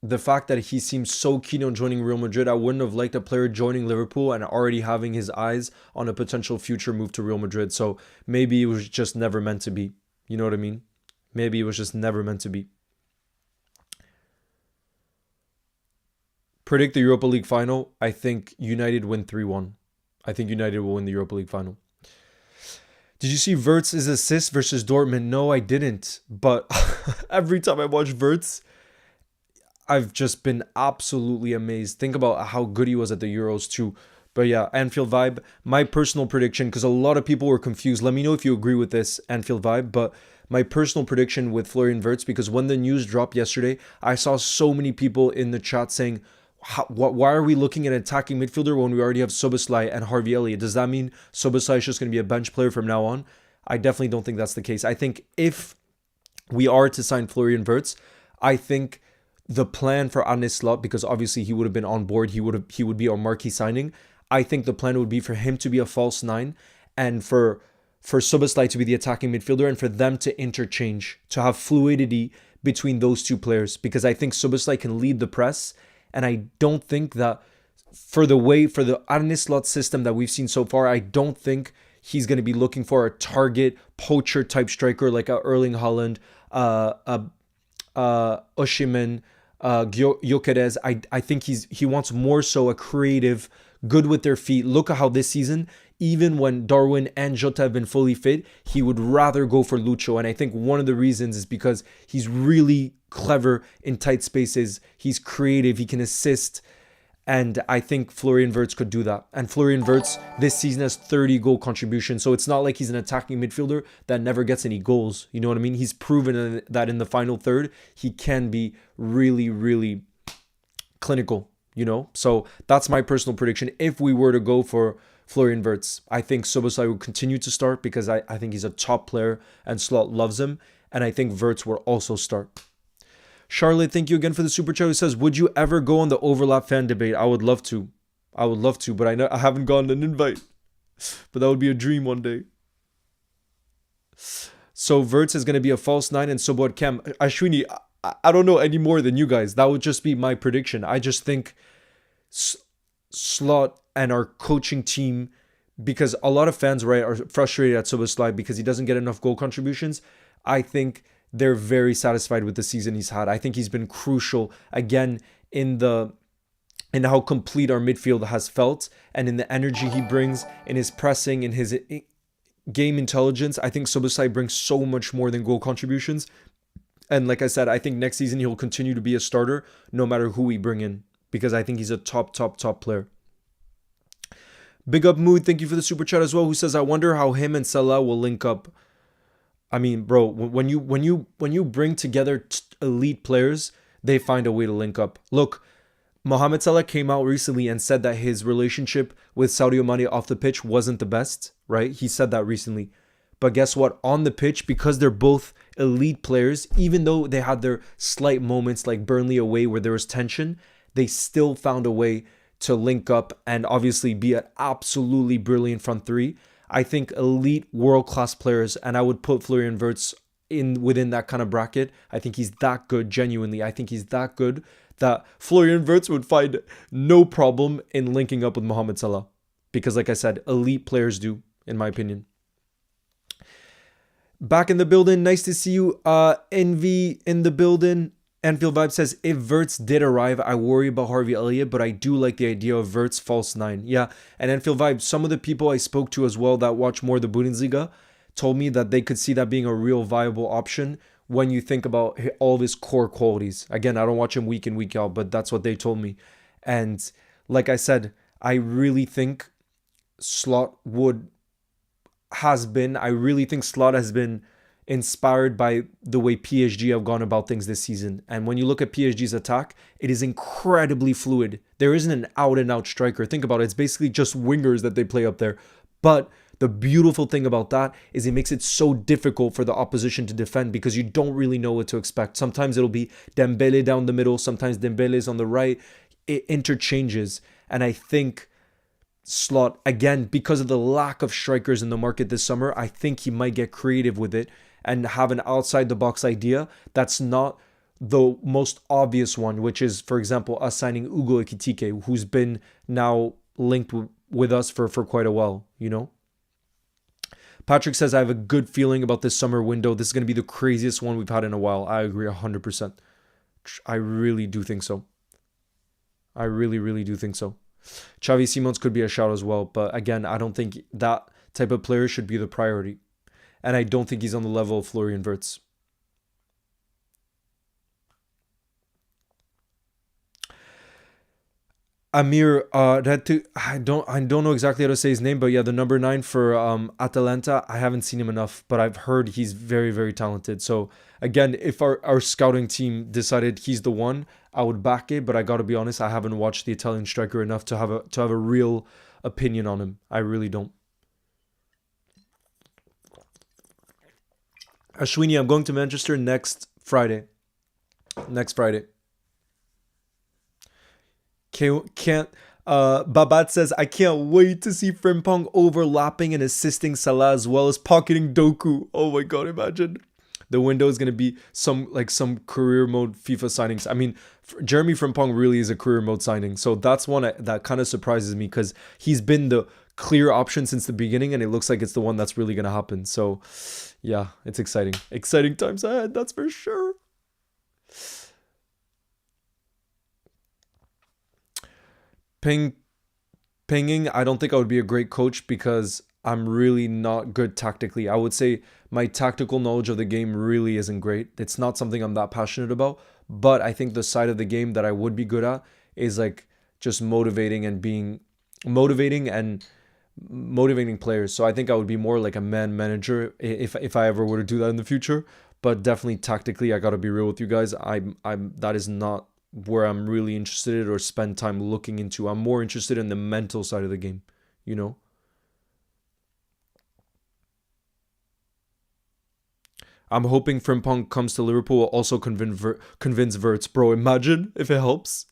the fact that he seems so keen on joining Real Madrid, I wouldn't have liked a player joining Liverpool and already having his eyes on a potential future move to Real Madrid. So maybe it was just never meant to be. You know what I mean? Maybe it was just never meant to be. Predict the Europa League final. I think United win 3-1. I think United will win the Europa League final. Did you see Wirtz's assist versus Dortmund? No, I didn't. But every time I watch Wirtz, I've just been absolutely amazed. Think about how good he was at the Euros too. But yeah, Anfield vibe. My personal prediction, because a lot of people were confused. Let me know if you agree with this Anfield vibe. But my personal prediction with Florian Wirtz, because when the news dropped yesterday, I saw so many people in the chat saying, why are we looking at an attacking midfielder when we already have Szoboszlai and Harvey Elliott? Does that mean Szoboszlai is just going to be a bench player from now on? I definitely don't think that's the case. I think if we are to sign Florian Wirtz, I think the plan for Arne Slot, because obviously he would have been on board, he would be our marquee signing. I think the plan would be for him to be a false 9 and for Szoboszlai to be the attacking midfielder and for them to interchange, to have fluidity between those two players, because I think Szoboszlai can lead the press, and I don't think that for the Arne Slot system that we've seen so far, I don't think he's going to be looking for a target poacher type striker like a Erling Haaland, Osimhen, Gyökeres. I think he wants more so a creative, good with their feet. Look at how this season, even when Darwin and Jota have been fully fit, he would rather go for Lucho. And I think one of the reasons is because he's really clever in tight spaces. He's creative. He can assist. And I think Florian Wirtz could do that. And Florian Wirtz this season has 30 goal contributions. So it's not like he's an attacking midfielder that never gets any goals. You know what I mean? He's proven that in the final third, he can be really, really clinical, So that's my personal prediction. If we were to go for Florian Wirtz, I think Szoboszlai will continue to start because I think he's a top player and Slot loves him. And I think Wirtz will also start. Charlotte, thank you again for the super chat. Who says, would you ever go on the overlap fan debate? I would love to, but I haven't gotten an invite. But that would be a dream one day. So Wirtz is going to be a false 9 and Sobot Cam. Ashwini, I don't know any more than you guys. That would just be my prediction. I just think Slot and our coaching team, because a lot of fans, right, are frustrated at Soboslai because he doesn't get enough goal contributions. I think they're very satisfied with the season he's had. I think he's been crucial again in how complete our midfield has felt, and in the energy he brings, in his pressing, in his game intelligence. I think Soboslai brings so much more than goal contributions. And like I said, I think next season he'll continue to be a starter no matter who we bring in, because I think he's a top player. Big up Mood, thank you for the super chat as well, who says, I wonder how him and Salah will link up. I mean, bro, when you bring together elite players, they find a way to link up. Look, Mohamed Salah came out recently and said that his relationship with Sadio Mane off the pitch wasn't the best, right? He said that recently. But guess what? On the pitch, because they're both elite players, even though they had their slight moments like Burnley away where there was tension, they still found a way to link up and obviously be an absolutely brilliant front three. I think elite world-class players, and I would put Florian Wirtz within that kind of bracket. I think he's that good, genuinely. I think he's that good that Florian Wirtz would find no problem in linking up with Mohamed Salah. Because like I said, elite players do, in my opinion. Back in the building, nice to see you. Envy in the building. Anfield Vibe says, if Wirtz did arrive, I worry about Harvey Elliott, but I do like the idea of Wirtz false nine. Yeah, and Anfield Vibe, some of the people I spoke to as well that watch more the Bundesliga told me that they could see that being a real viable option when you think about all of his core qualities. Again, I don't watch him week in, week out, but that's what they told me. And like I said, I really think Slot has been inspired by the way PSG have gone about things this season. And when you look at PSG's attack, it is incredibly fluid. There isn't an out-and-out striker. Think about it. It's basically just wingers that they play up there. But the beautiful thing about that is it makes it so difficult for the opposition to defend because you don't really know what to expect. Sometimes it'll be Dembele down the middle. Sometimes Dembele's on the right. It interchanges. And I think Slot, again, because of the lack of strikers in the market this summer, I think he might get creative with it and have an outside-the-box idea that's not the most obvious one, which is, for example, us signing Ugo Ekitike, who's been now linked with us for quite a while, you know? Patrick says, I have a good feeling about this summer window. This is going to be the craziest one we've had in a while. I agree 100%. I really do think so. I really, really do think so. Xavi Simons could be a shout as well, but again, I don't think that type of player should be the priority. And I don't think he's on the level of Florian Wirtz. Amir, I don't know exactly how to say his name, but yeah, the number 9 for Atalanta. I haven't seen him enough, but I've heard he's very, very talented. So again, if our scouting team decided he's the one, I would back it. But I got to be honest, I haven't watched the Italian striker enough to have a real opinion on him. I really don't. Ashwini, I'm going to Manchester next Friday. Babat says, I can't wait to see Frimpong overlapping and assisting Salah as well as pocketing Doku. Oh my god, imagine. The window is going to be some career mode FIFA signings. I mean, Jeremy Frimpong really is a career mode signing. So that's one that kind of surprises me because he's been the clear option since the beginning and it looks like it's the one that's really going to happen. So yeah, it's exciting. Exciting times ahead, that's for sure. Pinging, I don't think I would be a great coach because I'm really not good tactically. I would say my tactical knowledge of the game really isn't great. It's not something I'm that passionate about, but I think the side of the game that I would be good at is like just motivating players. So I think I would be more like a manager if I ever were to do that in the future. But definitely tactically, I got to be real with you guys. That is not where I'm really interested or spend time looking into. I'm more interested in the mental side of the game, you know? I'm hoping Frimpong comes to Liverpool will also convince Wirtz. Bro, imagine if it helps.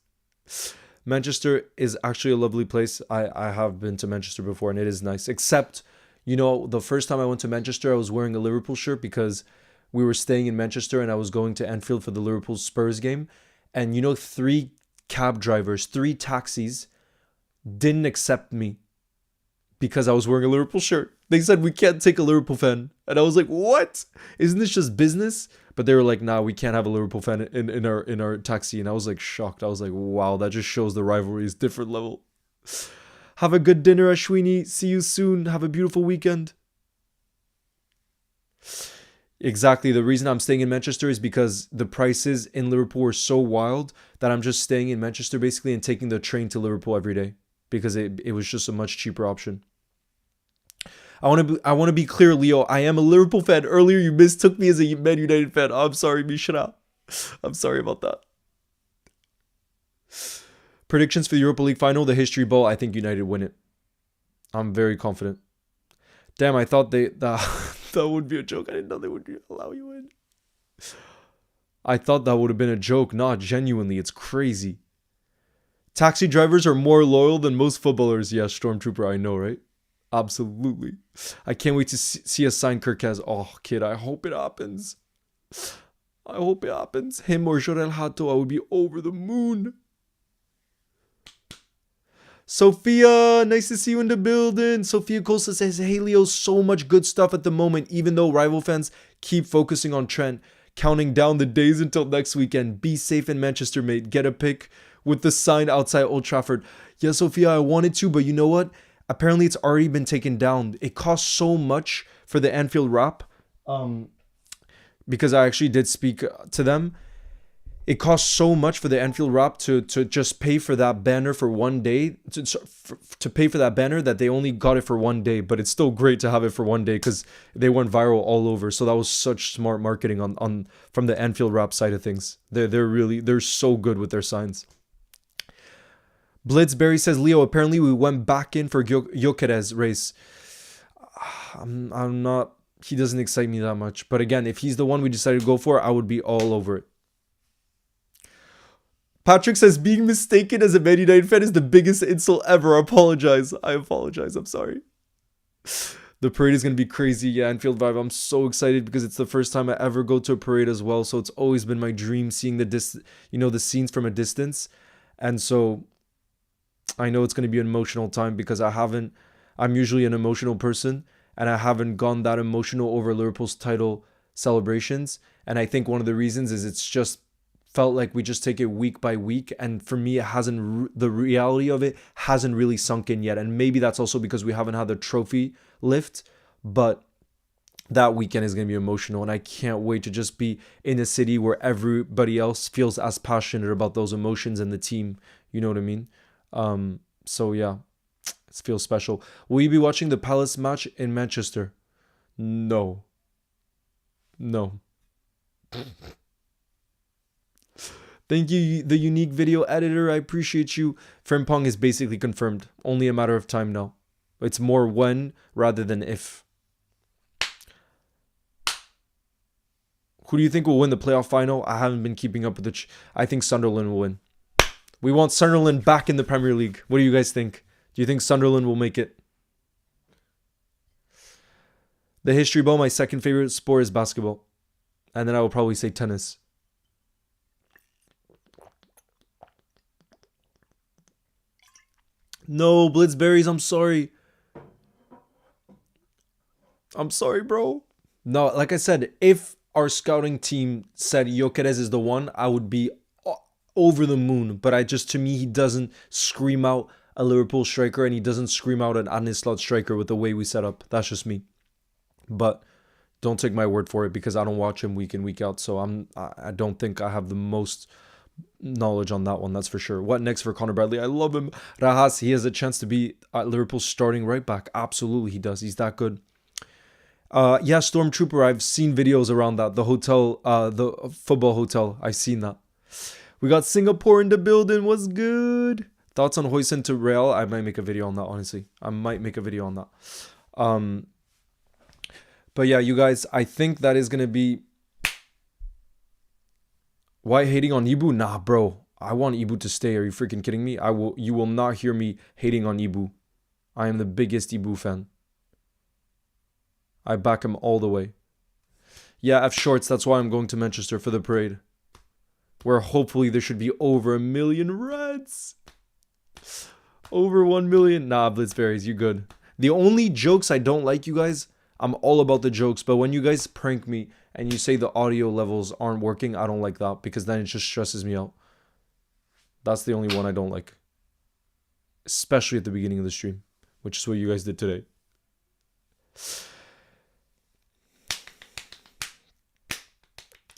Manchester is actually a lovely place. I have been to Manchester before and it is nice. Except, you know, the first time I went to Manchester, I was wearing a Liverpool shirt because we were staying in Manchester and I was going to Anfield for the Liverpool Spurs game. And you know, 3 cab drivers, 3 taxis didn't accept me because I was wearing a Liverpool shirt. They said, we can't take a Liverpool fan. And I was like, what? Isn't this just business? But they were like, nah, we can't have a Liverpool fan in our taxi. And I was like shocked. I was like, wow, that just shows the rivalry is different level. Have a good dinner, Ashwini. See you soon. Have a beautiful weekend. Exactly. The reason I'm staying in Manchester is because the prices in Liverpool are so wild that I'm just staying in Manchester basically and taking the train to Liverpool every day because it was just a much cheaper option. I want to be clear, Leo. I am a Liverpool fan. Earlier, you mistook me as a Man United fan. I'm sorry, Mishra. I'm sorry about that. Predictions for the Europa League final, the History Bowl. I think United win it. I'm very confident. Damn, I thought that would be a joke. I didn't know they would allow you in. I thought that would have been a joke. Not genuinely. It's crazy. Taxi drivers are more loyal than most footballers. Yeah, Stormtrooper, I know, right? Absolutely. I can't wait to see us sign Kirkaz. Oh, kid, I hope it happens. I hope it happens. Him or Jorel Hato, I would be over the moon. Sophia, nice to see you in the building. Sophia Costa says, hey Leo, so much good stuff at the moment, even though rival fans keep focusing on Trent. Counting down the days until next weekend. Be safe in Manchester, mate. Get a pic with the sign outside Old Trafford. Yeah, Sophia, I wanted to, but you know what? Apparently, it's already been taken down. It costs so much for the Anfield wrap. Because I actually did speak to them. It costs so much for the Anfield wrap to just pay for that banner for one day. To pay for that banner that they only got it for one day. But it's still great to have it for one day because they went viral all over. So that was such smart marketing on from the Anfield wrap side of things. They're so good with their signs. Blitzberry says, Leo, apparently we went back in for Gyökeres race. I'm not, he doesn't excite me that much. But again, if he's the one we decided to go for, I would be all over it. Patrick says, being mistaken as a Man United fan is the biggest insult ever. I apologize. I'm sorry. The parade is going to be crazy. Yeah, Anfield vibe. I'm so excited because it's the first time I ever go to a parade as well. So it's always been my dream seeing the scenes from a distance. And so I know it's going to be an emotional time because I'm usually an emotional person and I haven't gone that emotional over Liverpool's title celebrations. And I think one of the reasons is it's just felt like we just take it week by week. And for me, the reality of it hasn't really sunk in yet. And maybe that's also because we haven't had the trophy lift, but that weekend is going to be emotional. And I can't wait to just be in a city where everybody else feels as passionate about those emotions and the team. You know what I mean? So yeah, it feels special. Will you be watching the Palace match in Manchester? No. Thank you, the unique video editor. I appreciate you. Frimpong is basically confirmed. Only a matter of time now. It's more when rather than if. Who do you think will win the playoff final? I haven't been keeping up with it. I think Sunderland will win. We want Sunderland back in the Premier League. What do you guys think? Do you think Sunderland will make it? The History Bowl, my second favorite sport is basketball. And then I will probably say tennis. No, Blitzberries, I'm sorry. I'm sorry, bro. No, like I said, if our scouting team said Gyökeres is the one, I would be over the moon. But to me, he doesn't scream out a Liverpool striker and he doesn't scream out an Ancelotti striker with the way we set up. That's just me. But don't take my word for it because I don't watch him week in, week out. So I don't think I have the most knowledge on that one, that's for sure. What next for Connor Bradley? I love him. Rahas, he has a chance to be Liverpool's starting right back. Absolutely, he does. He's that good. Yeah, Stormtrooper, I've seen videos around that. The hotel, the football hotel, I've seen that. We got Singapore in the building. What's good? Thoughts on Huijsen to Real? I might make a video on that, honestly. I might make a video on that. But yeah, you guys, I think that is going to be... Why hating on Ibu? Nah, bro. I want Ibu to stay. Are you freaking kidding me? You will not hear me hating on Ibu. I am the biggest Ibu fan. I back him all the way. Yeah, F Shorts. That's why I'm going to Manchester for the parade, where hopefully there should be over 1 million Reds. Over 1 million. Nah, Blitzberries, you good. The only jokes I don't like, you guys, I'm all about the jokes, but when you guys prank me and you say the audio levels aren't working, I don't like that because then it just stresses me out. That's the only one I don't like. Especially at the beginning of the stream, which is what you guys did today.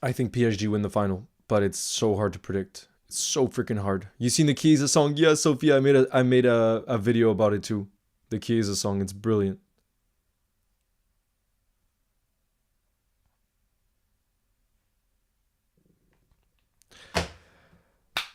I think PSG win the final, but it's so hard to predict. It's so freaking hard. You seen the Chiesa song? Yes, Sophia. I made a video about it too. The Chiesa song. It's brilliant.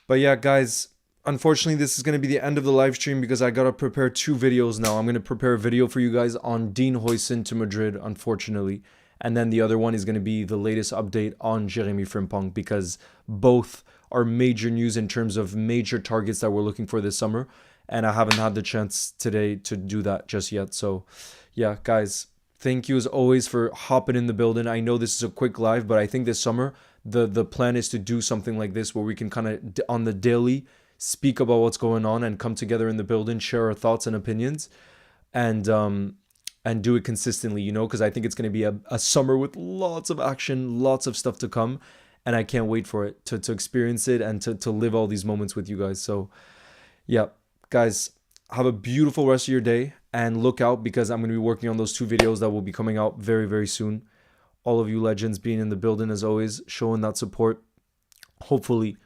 But yeah, guys, unfortunately, this is going to be the end of the live stream because I got to prepare 2 videos now. I'm going to prepare a video for you guys on Dean Huijsen to Madrid, unfortunately. And then the other one is going to be the latest update on Jeremy Frimpong because both are major news in terms of major targets that we're looking for this summer. And I haven't had the chance today to do that just yet. So yeah, guys, thank you as always for hopping in the building. I know this is a quick live, but I think this summer the plan is to do something like this where we can kind of on the daily speak about what's going on and come together in the building, share our thoughts and opinions, and do it consistently, you know, because I think it's going to be a summer with lots of action, lots of stuff to come, and I can't wait for it to experience it and to live all these moments with you guys. So yeah, guys, have a beautiful rest of your day and look out because I'm going to be working on those 2 videos that will be coming out very, very soon. All of you legends being in the building as always, showing that support. Hopefully,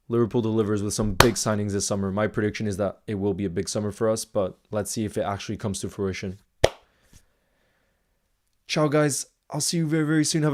Liverpool delivers with some big signings this summer. My prediction is that it will be a big summer for us, but let's see if it actually comes to fruition. Ciao, guys. I'll see you very, very soon. Have